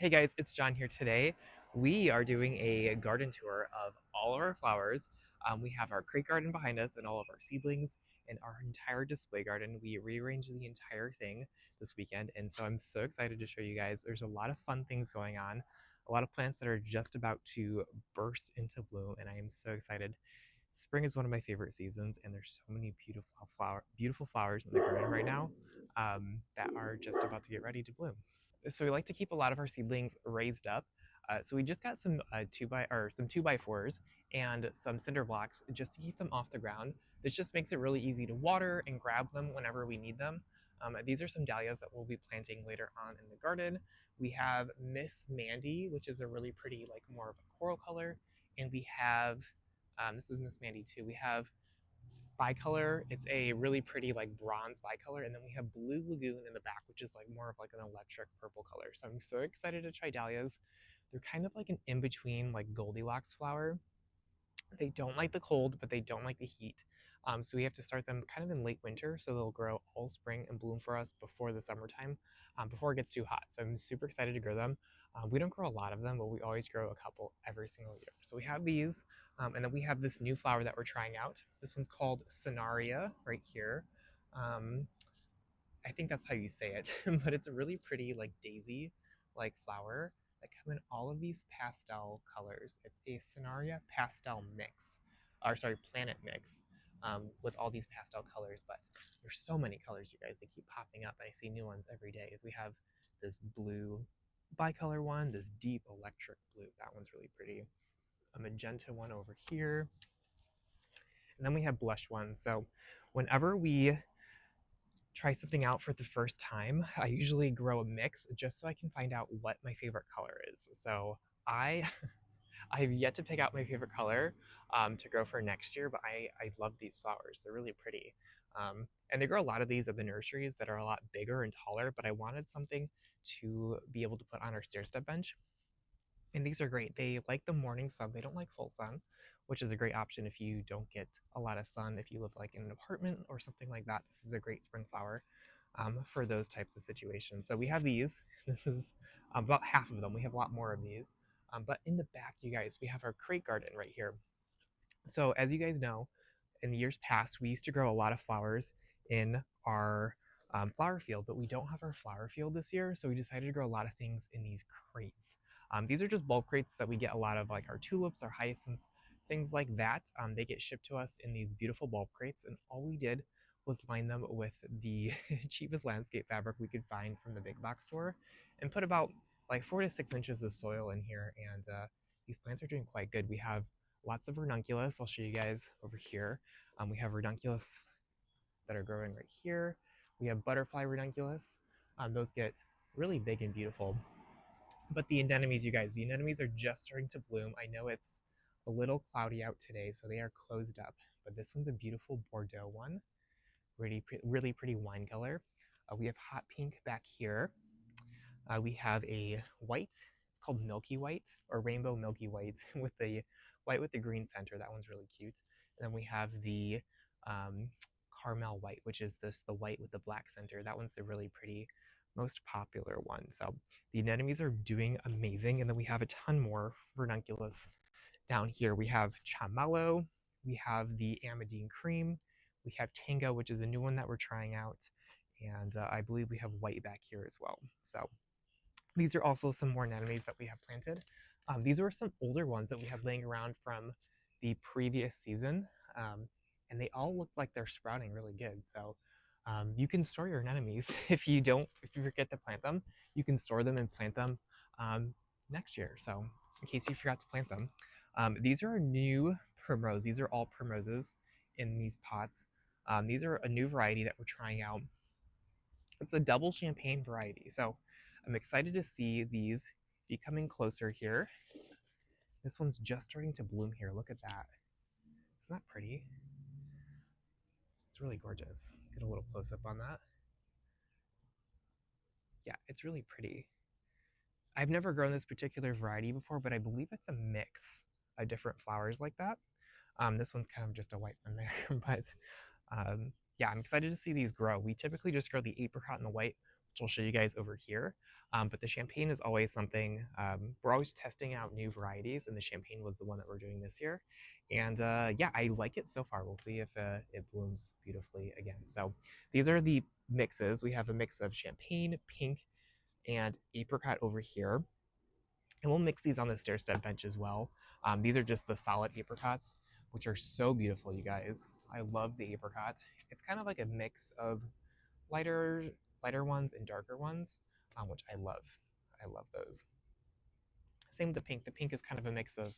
Hey guys, it's John here today. We are doing a garden tour of all of our flowers. We have our crate garden behind us and all of our seedlings and our entire display garden. We rearranged the entire thing this weekend, and so I'm so excited to show you guys. There's a lot of fun things going on, a lot of plants that are just about to burst into bloom, and I am so excited. Spring is one of my favorite seasons, and there's so many beautiful flowers in the garden right now that are just about to get ready to bloom. So we like to keep a lot of our seedlings raised up. So we just got some some 2x4s and some cinder blocks just to keep them off the ground. This just makes it really easy to water and grab them whenever we need them. These are some dahlias that we'll be planting later on in the garden. We have Miss Mandy, which is a really pretty, like more of a coral color, and we have this is Miss Mandy too. We have bicolor. It's a really pretty like bronze bicolor, and then we have Blue Lagoon in the back, which is like more of like an electric purple color. So I'm so excited to try dahlias. They're kind of like an in between like Goldilocks flower. They don't like the cold, but they don't like the heat. So we have to start them kind of in late winter, so they'll grow all spring and bloom for us before the summertime, before it gets too hot. So I'm super excited to grow them. We don't grow a lot of them, but we always grow a couple every single year. So we have these, and then we have this new flower that we're trying out. This one's called Sonaria right here. Um, I think that's how you say it, but it's a really pretty like daisy like flower that come in all of these pastel colors. It's a Sonaria pastel mix, or sorry, planet mix, with all these pastel colors. But there's so many colors, you guys. They keep popping up. I see new ones every day. We have this blue bicolor one, this deep electric blue. That one's really pretty. A magenta one over here, and then we have blush ones. So whenever we try something out for the first time, I usually grow a mix just so I can find out what my favorite color is. So I I have yet to pick out my favorite color to grow for next year, but I love these flowers. They're really pretty. And they grow a lot of these at the nurseries that are a lot bigger and taller, but I wanted something to be able to put on our stair step bench, and these are great. They like the morning sun. They don't like full sun, which is a great option if you don't get a lot of sun. If you live like in an apartment or something like that, this is a great spring flower for those types of situations. So we have these. This is about half of them. We have a lot more of these. But in the back, you guys, we have our crate garden right here. So as you guys know, in the years past, we used to grow a lot of flowers in our flower field, but we don't have our flower field this year, so we decided to grow a lot of things in these crates. These are just bulk crates that we get a lot of, like our tulips, our hyacinths, things like that. They get shipped to us in these beautiful bulk crates, and all we did was line them with the cheapest landscape fabric we could find from the big box store, and put about like 4 to 6 inches of soil in here. And these plants are doing quite good. We have lots of ranunculus. I'll show you guys over here. We have ranunculus that are growing right here. We have butterfly ranunculus. Those get really big and beautiful. But the anemones, you guys, the anemones are just starting to bloom. I know it's a little cloudy out today, so they are closed up. But this one's a beautiful Bordeaux one, really pretty wine color. We have hot pink back here. We have a white, it's called Milky White or Rainbow Milky White with the white with the green center. That one's really cute. And then we have the um, Carmel White, which is the white with the black center. That one's the really pretty, most popular one. So the anemones are doing amazing. And then we have a ton more ranunculus down here. We have Chamello, we have the Amadine Cream, we have Tango, which is a new one that we're trying out. And I believe we have white back here as well. So these are also some more anemones that we have planted. These are some older ones that we have laying around from the previous season, and they all look like they're sprouting really good. So you can store your anemones if you forget to plant them. You can store them and plant them next year. So in case you forgot to plant them, these are new primrose. These are all primroses in these pots. These are a new variety that we're trying out. It's a double champagne variety. So I'm excited to see these. If you come in closer here, this one's just starting to bloom here. Look at that. Isn't that pretty? It's really gorgeous. Get a little close up on that. Yeah, it's really pretty. I've never grown this particular variety before, but I believe it's a mix of different flowers like that. This one's kind of just a white one there, but yeah, I'm excited to see these grow. We typically just grow the apricot and the white, which I'll show you guys over here. But the champagne is always something, we're always testing out new varieties, and the champagne was the one that we're doing this year. And yeah, I like it so far. We'll see if it blooms beautifully again. So these are the mixes. We have a mix of champagne, pink, and apricot over here. And we'll mix these on the stair step bench as well. These are just the solid apricots, which are so beautiful, you guys. I love the apricots. It's kind of like a mix of lighter lighter ones and darker ones, which I love. I love those. Same with the pink. The pink is kind of a mix of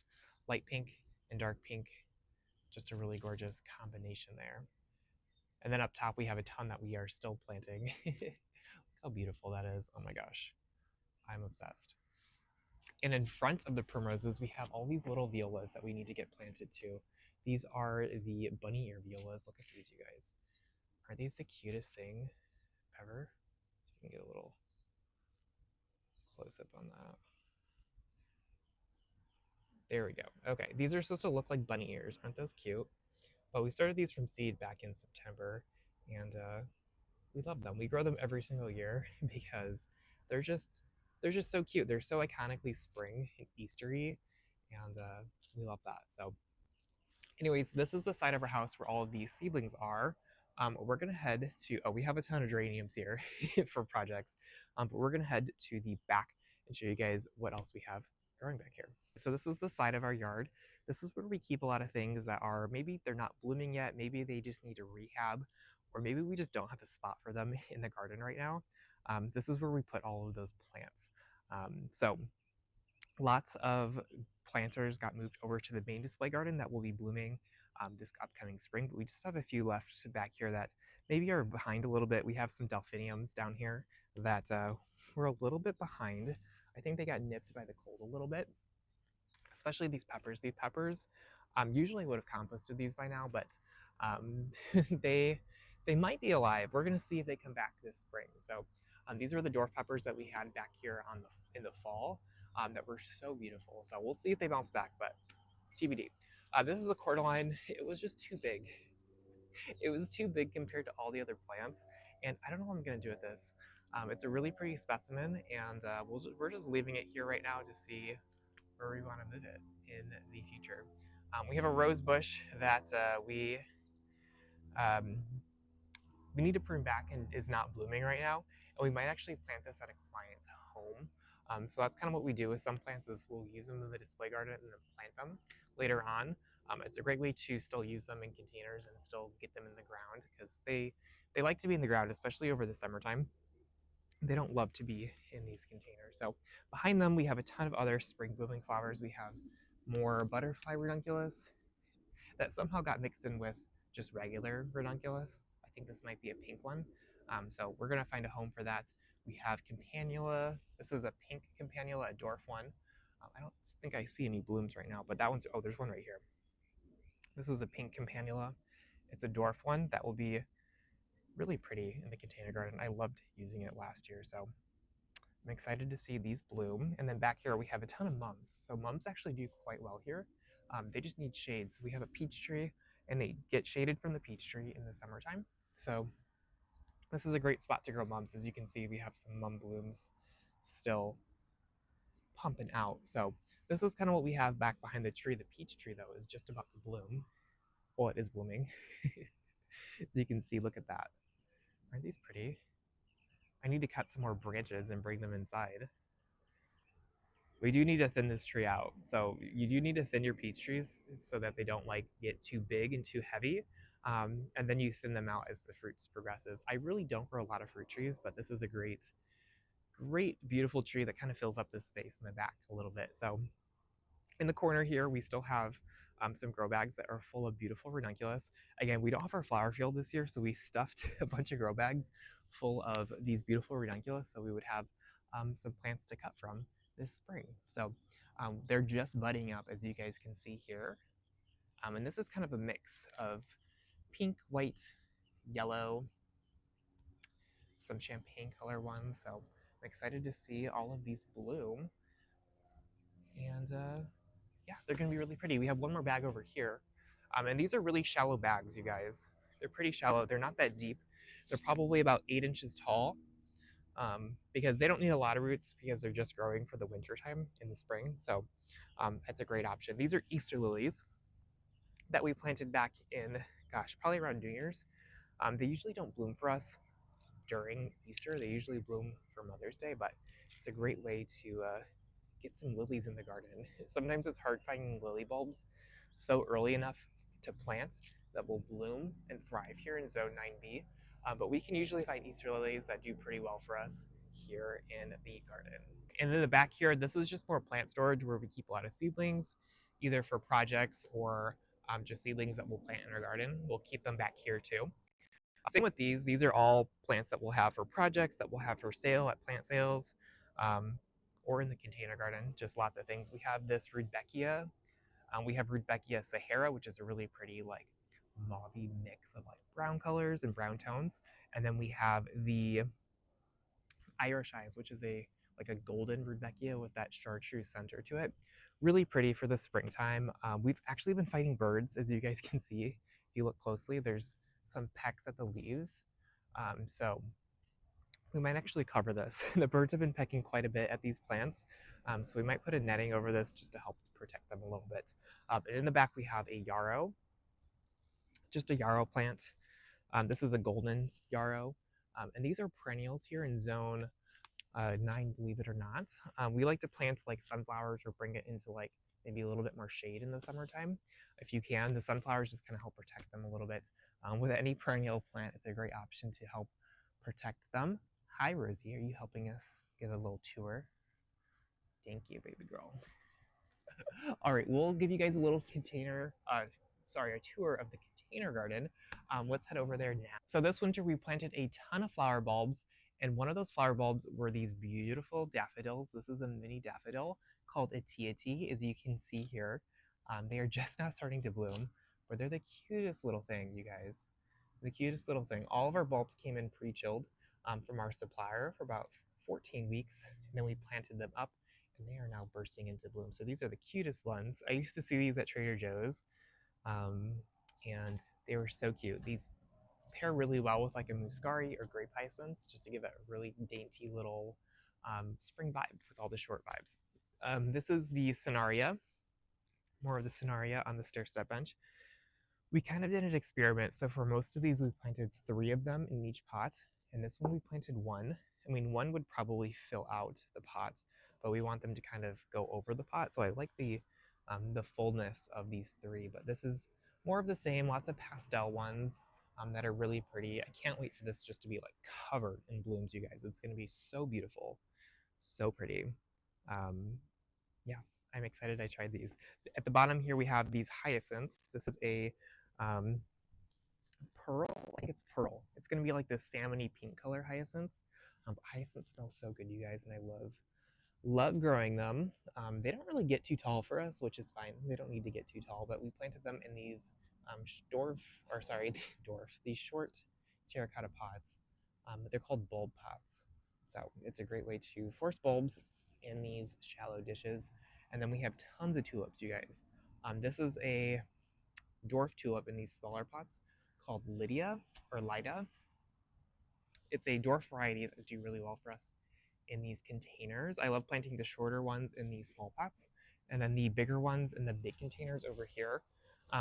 light pink and dark pink. Just a really gorgeous combination there. And then up top, we have a ton that we are still planting. Look how beautiful that is. Oh my gosh. I'm obsessed. And in front of the primroses, we have all these little violas that we need to get planted too. These are the bunny ear violas. Look at these, you guys. Are these the cutest thing ever? So you can get a little close up on that. There we go. Okay, these are supposed to look like bunny ears. Aren't those cute? But we started these from seed back in September, and we love them. We grow them every single year because they're just so cute. They're so iconically spring and Eastery, and we love that. So, anyways, this is the side of our house where all of these seedlings are. We're gonna head to. Oh, we have a ton of geraniums here for projects, but we're gonna head to the back and show you guys what else we have growing back here. So this is the side of our yard. This is where we keep a lot of things that are maybe they're not blooming yet, maybe they just need a rehab, or maybe we just don't have a spot for them in the garden right now. This is where we put all of those plants. So lots of planters got moved over to the main display garden that will be blooming this upcoming spring, but we just have a few left back here that maybe are behind a little bit. We have some delphiniums down here that were a little bit behind. I think they got nipped by the cold a little bit, especially these peppers. These peppers usually would have composted these by now, but they might be alive. We're gonna see if they come back this spring. So these are the dwarf peppers that we had back here in the fall that were so beautiful. So we'll see if they bounce back, but TBD. This is a cordyline. It was just too big. It was too big compared to all the other plants, and I don't know what I'm gonna do with this. It's a really pretty specimen, and we're just leaving it here right now to see where we want to move it in the future. We have a rose bush that um, we need to prune back and is not blooming right now, and we might actually plant this at a client's home. So that's kind of what we do with some plants is we'll use them in the display garden and then plant them later on. It's a great way to still use them in containers and still get them in the ground because they like to be in the ground, especially over the summertime. They don't love to be in these containers. So behind them, we have a ton of other spring blooming flowers. We have more butterfly ranunculus that somehow got mixed in with just regular ranunculus. I think this might be a pink one. So we're gonna find a home for that. We have campanula. This is a pink campanula, a dwarf one. I don't think I see any blooms right now, but that one's, oh, there's one right here. This is a pink campanula. It's a dwarf one that will be really pretty in the container garden. I loved using it last year, so I'm excited to see these bloom. And then back here we have a ton of mums. So mums actually do quite well here. They just need shade. So we have a peach tree, and they get shaded from the peach tree in the summertime. So this is a great spot to grow mums. As you can see, we have some mum blooms still pumping out. So this is kind of what we have back behind the tree. The peach tree, though, is just about to bloom. Well, it is blooming. So you can see, look at that. Aren't these pretty? I need to cut some more branches and bring them inside. We do need to thin this tree out. So you do need to thin your peach trees so that they don't like get too big and too heavy. And then you thin them out as the fruits progresses. I really don't grow a lot of fruit trees, but this is a great, beautiful tree that kind of fills up this space in the back a little bit. So in the corner here, we still have some grow bags that are full of beautiful ranunculus. Again, we don't have our flower field this year, so we stuffed a bunch of grow bags full of these beautiful ranunculus so we would have some plants to cut from this spring. So they're just budding up, as you guys can see here. And this is kind of a mix of pink, white, yellow, some champagne color ones. So I'm excited to see all of these bloom. And yeah, they're gonna be really pretty. We have one more bag over here. And these are really shallow bags, you guys. They're pretty shallow. They're not that deep. They're probably about 8 inches tall. because they don't need a lot of roots because they're just growing for the winter time in the spring. So it's a great option. These are Easter lilies that we planted back in, gosh, probably around New Year's. They usually don't bloom for us during Easter. They usually bloom for Mother's Day, but it's a great way to get some lilies in the garden. Sometimes it's hard finding lily bulbs so early enough to plant that will bloom and thrive here in Zone 9B. But we can usually find Easter lilies that do pretty well for us here in the garden. And in the back here, this is just more plant storage where we keep a lot of seedlings, either for projects or just seedlings that we'll plant in our garden. We'll keep them back here too. Same with these are all plants that we'll have for projects, that we'll have for sale at plant sales, um, or in the container garden, just lots of things. We have this Rudbeckia. We have Rudbeckia Sahara, which is a really pretty like mauvey mix of like brown colors and brown tones. And then we have the Irish Eyes, which is a like a golden Rudbeckia with that chartreuse center to it. Really pretty for the springtime. We've actually been fighting birds, as you guys can see. If you look closely, there's some pecks at the leaves. So we might actually cover this. The birds have been pecking quite a bit at these plants. So we might put a netting over this just to help protect them a little bit. And in the back, we have a yarrow, just a yarrow plant. This is a golden yarrow. And these are perennials here in zone 9, believe it or not. We like to plant like sunflowers or bring it into like maybe a little bit more shade in the summertime. If you can, the sunflowers just kind of help protect them a little bit. With any perennial plant, it's a great option to help protect them. Hi, Rosie, are you helping us get a little tour? Thank you, baby girl. All right, we'll give you guys a little container, a tour of the container garden. Let's head over there now. So this winter we planted a ton of flower bulbs, and one of those flower bulbs were these beautiful daffodils. This is a mini daffodil called Atiati, as you can see here. They are just now starting to bloom, but they're the cutest little thing, you guys. The cutest little thing. All of our bulbs came in pre-chilled from our supplier for about 14 weeks, and then we planted them up, and they are now bursting into bloom. So these are the cutest ones. I used to see these at Trader Joe's, and they were so cute. These pair really well with like a muscari or grape hyacinths, just to give it a really dainty little spring vibe with all the short vibes. This is the Sonaria, more of the Sonaria on the stair step bench. We kind of did an experiment. So for most of these, we planted 3 of them in each pot. And this one we planted 1. I mean, 1 would probably fill out the pot, but we want them to kind of go over the pot. So I like the fullness of these 3, but this is more of the same, lots of pastel ones that are really pretty. I can't wait for this just to be like covered in blooms, you guys. It's gonna be so beautiful, so pretty. Yeah, I'm excited I tried these. At the bottom here, we have these hyacinths. This is a pearl, like it's pearl. It's gonna be like this salmony pink color hyacinths. Hyacinths smell so good, you guys, and I love growing them. They don't really get too tall for us, which is fine. They don't need to get too tall, but we planted them in these these short terracotta pots. They're called bulb pots. So it's a great way to force bulbs in these shallow dishes. And then we have tons of tulips, you guys. This is a dwarf tulip in these smaller pots called Lydia or Lida. It's a dwarf variety that do really well for us in these containers. I love planting the shorter ones in these small pots and then the bigger ones in the big containers over here.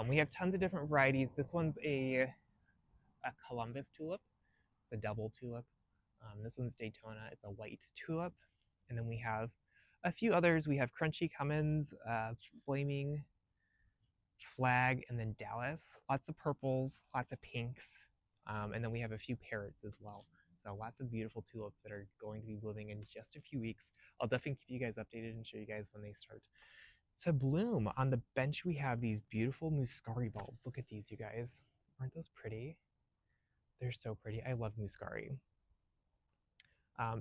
We have tons of different varieties. This one's a Columbus tulip. It's a double tulip. This one's Daytona. It's a white tulip. And then we have a few others. We have Crunchy Cummins, Flaming Flag, and then Dallas. Lots of purples, lots of pinks. And then we have a few parrots as well. So lots of beautiful tulips that are going to be blooming in just a few weeks. I'll definitely keep you guys updated and show you guys when they start to bloom. On the bench, we have these beautiful Muscari bulbs. Look at these, you guys. Aren't those pretty? They're so pretty. I love Muscari.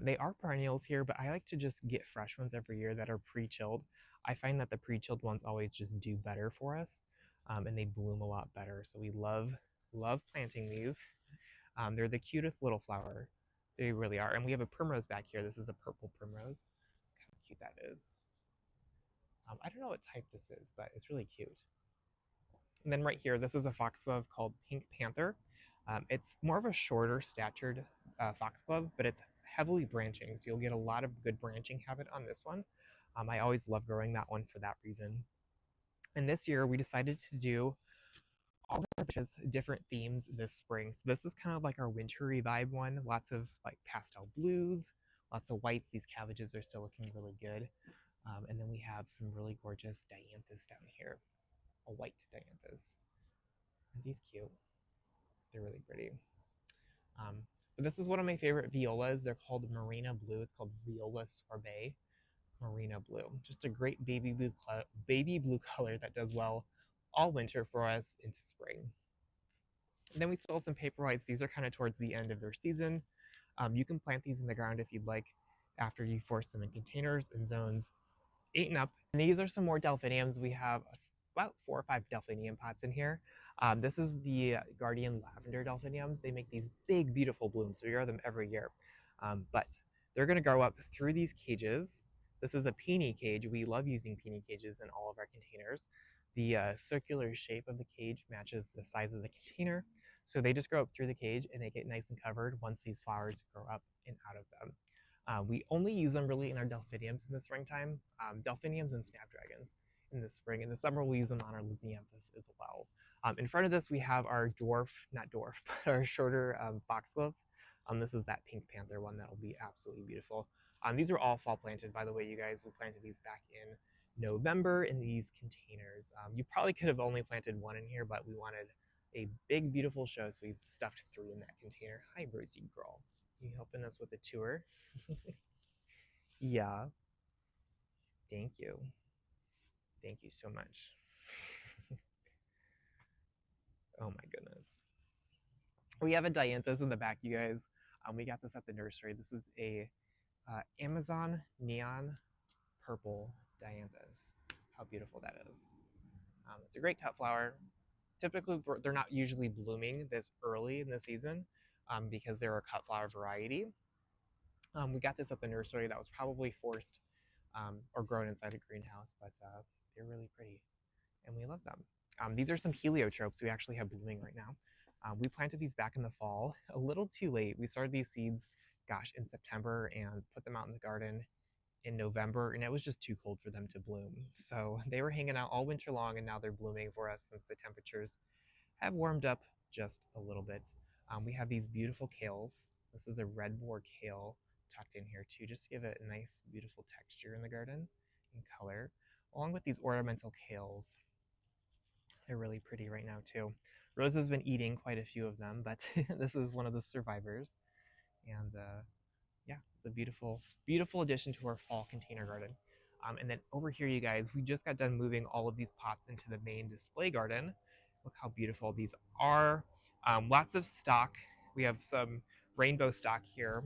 They are perennials here, but I like to just get fresh ones every year that are pre-chilled. I find that the pre-chilled ones always just do better for us, and they bloom a lot better. So we love planting these. They're the cutest little flower. They really are. And we have a primrose back here. This is a purple primrose. Look how cute that is. I don't know what type this is, but it's really cute. And then right here, this is a foxglove called Pink Panther. It's more of a shorter statured foxglove, but it's heavily branching, so you'll get a lot of good branching habit on this one. I always love growing that one for that reason. And this year we decided to do all of our bushes different themes this spring. So this is kind of like our wintry vibe one. Lots of like pastel blues, lots of whites. These cabbages are still looking really good. And then we have some really gorgeous dianthus down here, a white dianthus. Aren't these cute? They're really pretty. But this is one of my favorite violas. They're called Marina Blue. It's called Viola Sorbet Marina Blue. Just a great baby blue color that does well all winter for us into spring. And then we still have some paper whites. These are kind of towards the end of their season. You can plant these in the ground if you'd like after you force them in containers in zones 8 and up. And these are some more delphiniums. We have about 4 or 5 delphinium pots in here. This is the Guardian Lavender delphiniums. They make these big, beautiful blooms. So we grow them every year. But they're going to grow up through these cages. This is a peony cage. We love using peony cages in all of our containers. The circular shape of the cage matches the size of the container. So they just grow up through the cage and they get nice and covered once these flowers grow up and out of them. We only use them really in our delphiniums in the springtime, delphiniums and snapdragons in the spring. In the summer, we'll use them on our lisianthus as well. In front of this, we have our not dwarf, but our shorter foxglove. This is that pink panther one that'll be absolutely beautiful. These are all fall planted, by the way, you guys. We planted these back in November in these containers. You probably could have only planted one in here, but we wanted a big, beautiful show, so we've stuffed 3 in that container. Hi, Brucey girl. You helping us with the tour? Yeah. Thank you. Thank you so much. Oh my goodness. We have a dianthus in the back, you guys. We got this at the nursery. This is a Amazon neon purple dianthus. How beautiful that is. It's a great cut flower. Typically, they're not usually blooming this early in the season because they're a cut flower variety. We got this at the nursery. That was probably forced or grown inside a greenhouse, but they're really pretty and we love them. These are some heliotropes we actually have blooming right now. We planted these back in the fall, a little too late. We started these seeds, gosh, in September and put them out in the garden in November, and it was just too cold for them to bloom. So they were hanging out all winter long, and now they're blooming for us since the temperatures have warmed up just a little bit. We have these beautiful kales. This is a red boar kale tucked in here too, just to give it a nice, beautiful texture in the garden and color, along with these ornamental kales. They're really pretty right now too. Rose has been eating quite a few of them, but this is one of the survivors. And yeah, it's a beautiful, beautiful addition to our fall container garden. And then over here, you guys, we just got done moving all of these pots into the main display garden. Look how beautiful these are. Lots of stock. We have some rainbow stock here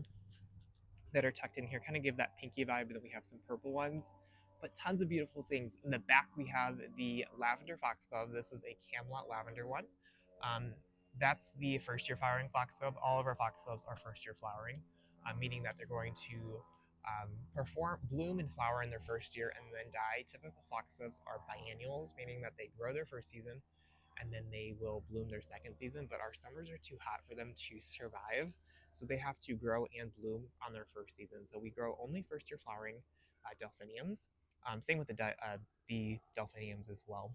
that are tucked in here, kind of give that pinky vibe. And then we have some purple ones, but tons of beautiful things. In the back, we have the lavender foxglove. This is a Camelot lavender one. That's the first year flowering foxglove. All of our foxgloves are first year flowering, meaning that they're going to bloom and flower in their first year and then die. Typical foxgloves are biennials, meaning that they grow their first season and then they will bloom their second season, but our summers are too hot for them to survive. So they have to grow and bloom on their first season. So we grow only first year flowering delphiniums. Same with the delphiniums as well.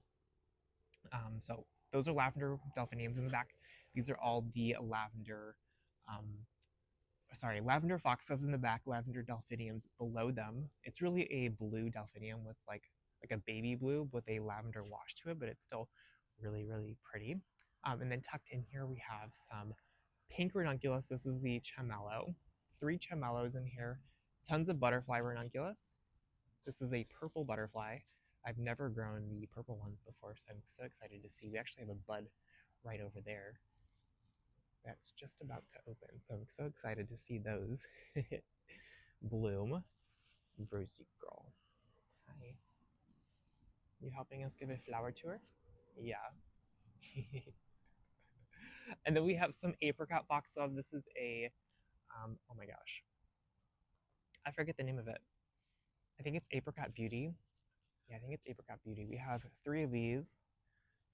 So those are lavender delphiniums in the back. These are all the lavender, lavender foxgloves in the back, lavender delphiniums below them. It's really a blue delphinium with like a baby blue with a lavender wash to it, but it's still really, really pretty. And then tucked in here, we have some pink ranunculus. This is the chamello. 3 chamellos in here. Tons of butterfly ranunculus. This is a purple butterfly. I've never grown the purple ones before, so I'm so excited to see. We actually have a bud right over there that's just about to open, so I'm so excited to see those bloom. Brucey girl. Hi. You helping us give a flower tour? Yeah. And then we have some apricot foxglove. This is a, oh my gosh, I forget the name of it. I think it's Apricot Beauty. Yeah, I think it's Apricot Beauty. We have 3 of these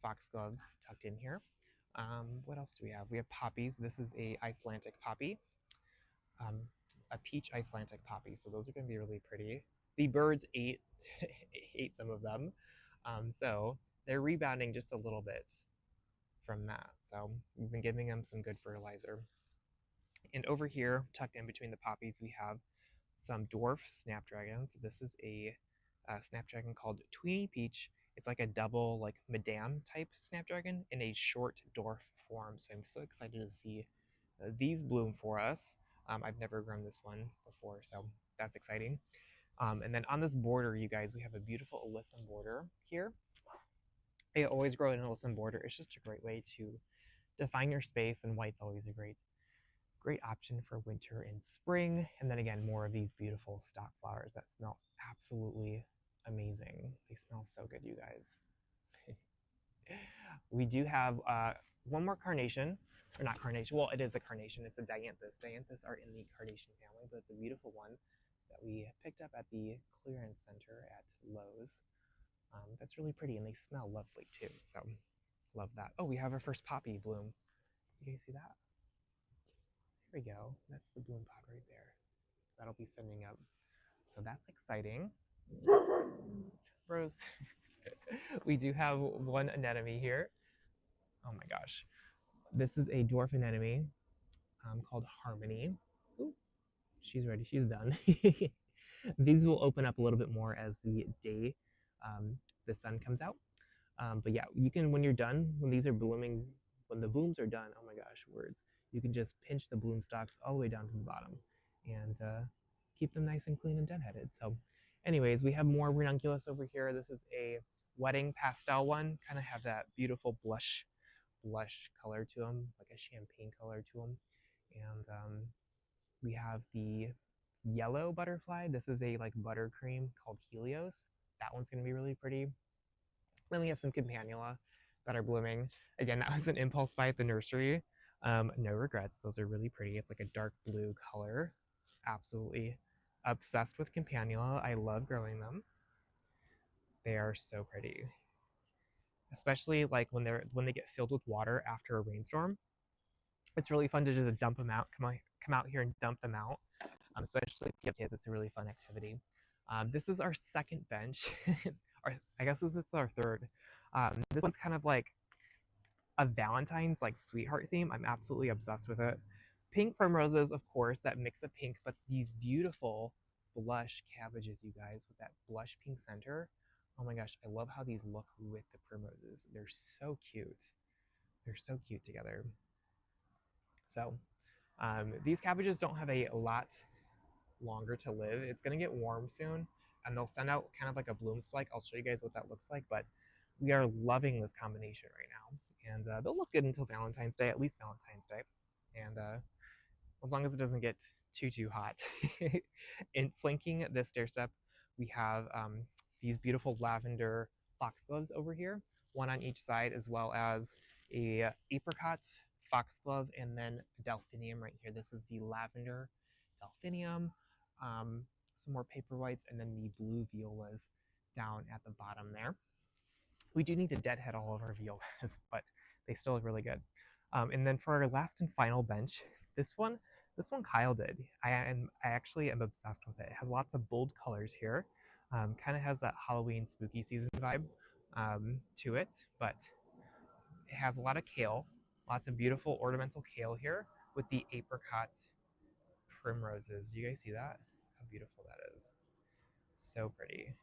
foxgloves tucked in here. What else do we have? We have poppies. This is a Icelandic poppy. a peach Icelandic poppy. So those are going to be really pretty. The birds ate ate some of them, so they're rebounding just a little bit from that. So we've been giving them some good fertilizer. And over here, tucked in between the poppies, we have some dwarf snapdragons. This is a snapdragon called Tweeny Peach. It's like a double, like Madame type snapdragon in a short dwarf form. So I'm so excited to see these bloom for us. I've never grown this one before, so that's exciting. And then on this border, you guys, we have a beautiful alyssum border here. I always grow an alyssum border. It's just a great way to define your space, and white's always a great option for winter and spring. And then again, more of these beautiful stock flowers that smell absolutely amazing. They smell so good, you guys. We do have one more carnation, or not carnation, well, it is a carnation, it's a dianthus. Dianthus are in the carnation family, but it's a beautiful one that we picked up at the clearance center at Lowe's. That's really pretty, and they smell lovely too, so love that. Oh, we have our first poppy bloom. You guys see that? There we go. That's the bloom pod right there. That'll be sending up. So that's exciting. Rose. We do have one anemone here. Oh my gosh. This is a dwarf anemone called Harmony. Ooh, she's ready. She's done. These will open up a little bit more as the day, the sun comes out. But yeah, you can, when you're done, when these are blooming, when the blooms are done, oh my gosh, words, you can just pinch the bloom stalks all the way down to the bottom and keep them nice and clean and deadheaded. So anyways, we have more ranunculus over here. This is a wedding pastel one, kind of have that beautiful blush color to them, like a champagne color to them. And we have the yellow butterfly. This is a like buttercream called Helios. That one's going to be really pretty. Then we have some campanula that are blooming. Again, that was an impulse buy at the nursery. No regrets. Those are really pretty. It's like a dark blue color. Absolutely obsessed with campanula. I love growing them. They are so pretty, especially like when they get filled with water after a rainstorm. It's really fun to just dump them out. Come out here and dump them out. Especially if you have kids, it's a really fun activity. This is our second bench. Or I guess it's our third. This one's kind of like a Valentine's like sweetheart theme. I'm absolutely obsessed with it. Pink primroses, of course, that mix of pink, but these beautiful blush cabbages, you guys, with that blush pink center. Oh my gosh, I love how these look with the primroses. They're so cute. They're so cute together. So these cabbages don't have a lot longer to live. It's going to get warm soon, and they'll send out kind of like a bloom spike. I'll show you guys what that looks like, but we are loving this combination right now. And they'll look good until Valentine's Day, at least Valentine's Day. And as long as it doesn't get too hot. In flanking this stair step, we have these beautiful lavender foxgloves over here, one on each side, as well as a apricot foxglove, and then delphinium right here. This is the lavender delphinium, some more paper whites, and then the blue violas down at the bottom there. We do need to deadhead all of our violas, but they still look really good. And then for our last and final bench, this one Kyle did. I actually am obsessed with it. It has lots of bold colors here. Kind of has that Halloween spooky season vibe to it, but it has a lot of kale, lots of beautiful ornamental kale here with the apricot primroses. Do you guys see that? How beautiful that is. So pretty.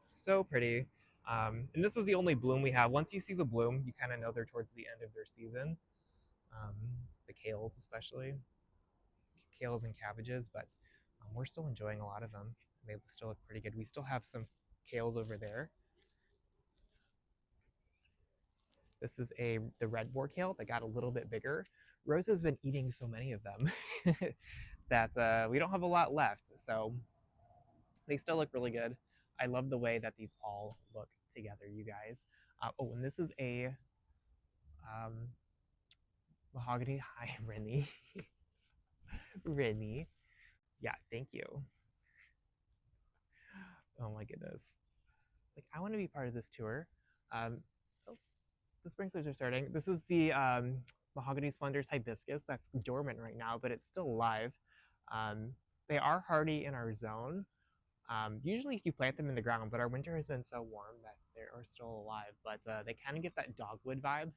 So pretty. And this is the only bloom we have. Once you see the bloom, you kind of know they're towards the end of their season. The kales especially. Kales and cabbages, but we're still enjoying a lot of them. They still look pretty good. We still have some kales over there. This is the red boar kale that got a little bit bigger. Rose has been eating so many of them that we don't have a lot left. So they still look really good. I love the way that these all look together, you guys. Oh, and this is a mahogany. Hi, Rennie. Rennie. Yeah, thank you. Oh my goodness. Like, I want to be part of this tour. Oh, the sprinklers are starting. This is the Mahogany Splendor's hibiscus that's dormant right now, but it's still alive. Um, they are hardy in our zone. Usually if you plant them in the ground, but our winter has been so warm that they are still alive. But they kind of get that dogwood vibe,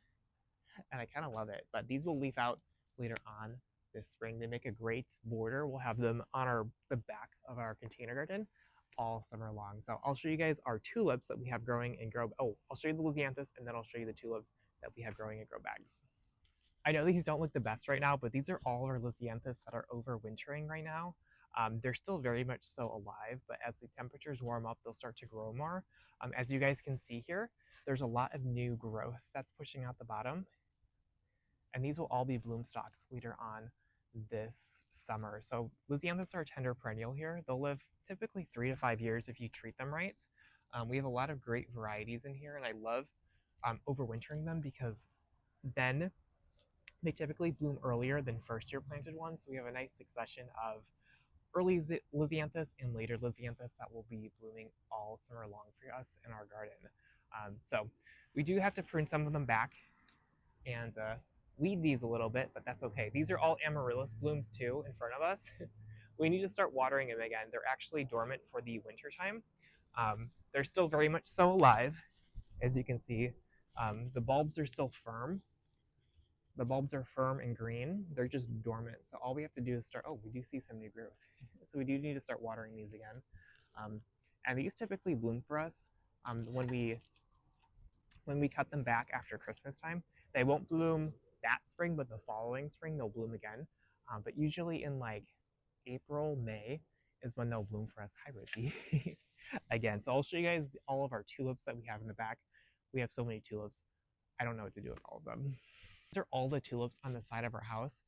and I kind of love it. But these will leaf out later on this spring. They make a great border. We'll have them on the back of our container garden all summer long. So I'll show you guys our tulips that we have growing in grow. Oh, I'll show you the Lisianthus, and then I'll show you the tulips that we have growing in grow bags. I know these don't look the best right now, but these are all our Lisianthus that are overwintering right now. They're still very much so alive, but as the temperatures warm up, they'll start to grow more. As you guys can see here, there's a lot of new growth that's pushing out the bottom. And these will all be bloom stalks later on this summer. So Lisianthus are a tender perennial here. They'll live typically 3 to 5 years if you treat them right. We have a lot of great varieties in here, and I love overwintering them because then they typically bloom earlier than first year planted ones. So we have a nice succession of early Lisianthus and later Lisianthus that will be blooming all summer long for us in our garden. So we do have to prune some of them back and weed these a little bit, but that's okay. These are all amaryllis blooms too in front of us. We need to start watering them again. They're actually dormant for the winter time. They're still very much so alive, as you can see. The bulbs are still firm. The bulbs are firm and green. They're just dormant. So all we have to do is start, oh, we do see some new growth. So we do need to start watering these again. And these typically bloom for us when we cut them back after Christmas time. They won't bloom that spring, but the following spring they'll bloom again. But usually in like April, May is when they'll bloom for us. Hi, Rizzy. Again, so I'll show you guys all of our tulips that we have in the back. We have so many tulips. I don't know what to do with all of them. These are all the tulips on the side of our house.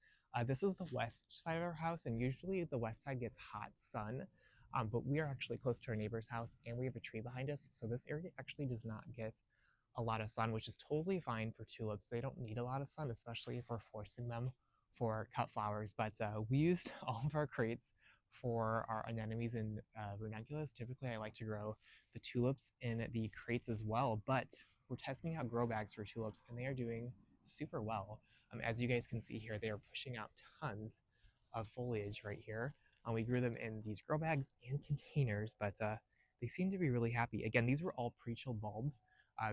This is the west side of our house, and usually the west side gets hot sun, but we are actually close to our neighbor's house, and we have a tree behind us, so this area actually does not get a lot of sun, which is totally fine for tulips. They don't need a lot of sun, especially if we're forcing them for cut flowers. But we used all of our crates for our anemones and ranunculus. Typically, I like to grow the tulips in the crates as well, but we're testing out grow bags for tulips, and they are doing super well. As you guys can see here, they are pushing out tons of foliage right here. We grew them in these grow bags and containers, but they seem to be really happy. Again, these were all pre-chilled bulbs.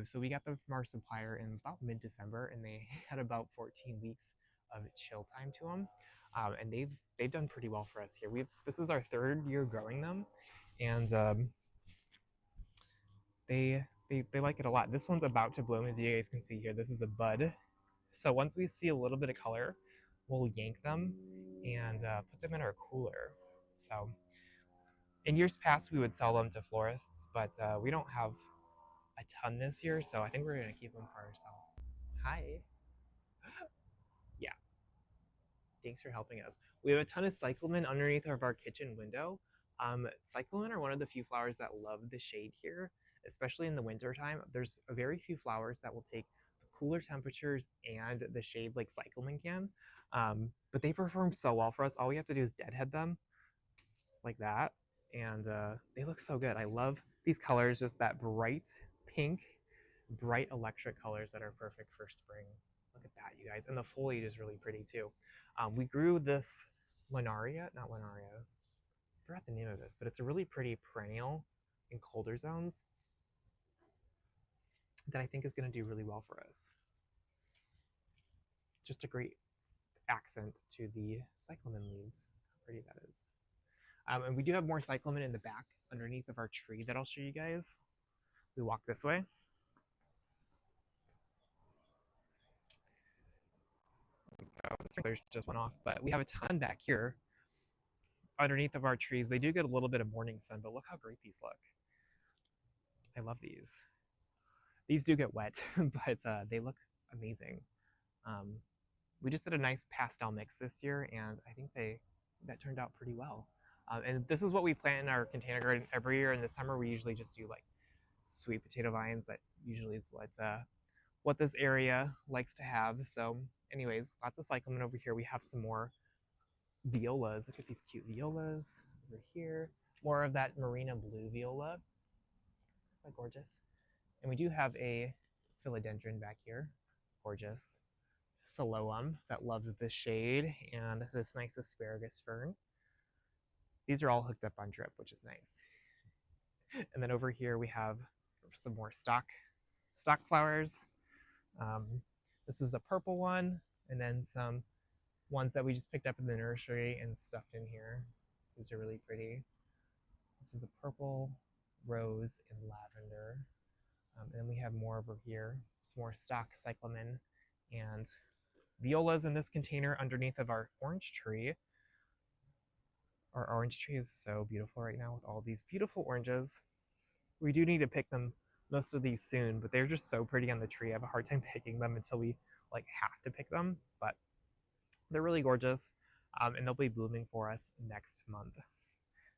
So we got them from our supplier in about mid-December, and they had about 14 weeks of chill time to them. And they've done pretty well for us here. This is our 3rd year growing them, and they like it a lot. This one's about to bloom, as you guys can see here. This is a bud. So once we see a little bit of color, we'll yank them and put them in our cooler. So in years past, we would sell them to florists, but we don't have a ton this year, so I think we're gonna keep them for ourselves. Hi. Yeah, thanks for helping us. We have a ton of cyclamen underneath of our kitchen window. Cyclamen are one of the few flowers that love the shade here, especially in the winter time. There's a very few flowers that will take the cooler temperatures and the shade like cyclamen can, but they perform so well for us. All we have to do is deadhead them like that, and they look so good. I love these colors, just that bright pink, bright electric colors that are perfect for spring. Look at that, you guys. And the foliage is really pretty too. We grew this not Linaria, I forgot the name of this, but it's a really pretty perennial in colder zones that I think is going to do really well for us. Just a great accent to the cyclamen leaves. How pretty that is. And we do have more cyclamen in the back underneath of our tree that I'll show you guys. We walk this way. The sprinklers just went off, but we have a ton back here underneath of our trees. They do get a little bit of morning sun, but look how great these look. I love these. These do get wet, but they look amazing. We just did a nice pastel mix this year, and I think that turned out pretty well. And this is what we plant in our container garden every year. In the summer, we usually just do like sweet potato vines. That usually is what this area likes to have. So anyways, lots of cyclamen over here. We have some more violas. Look at these cute violas over here. More of that Marina blue viola. Isn't that gorgeous? And we do have a philodendron back here. Gorgeous. Siloam that loves the shade, and this nice asparagus fern. These are all hooked up on drip, which is nice. And then over here we have some more stock flowers. This is a purple one, and then some ones that we just picked up in the nursery and stuffed in here. These are really pretty. This is a purple, rose, and lavender. And then we have more over here, some more stock cyclamen and violas in this container underneath of our orange tree. Our orange tree is so beautiful right now with all these beautiful oranges. We do need to pick them, most of these soon, but they're just so pretty on the tree. I have a hard time picking them until we like have to pick them, but they're really gorgeous, and they'll be blooming for us next month.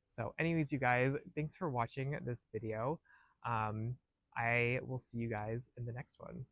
So anyways, you guys, thanks for watching this video. I will see you guys in the next one.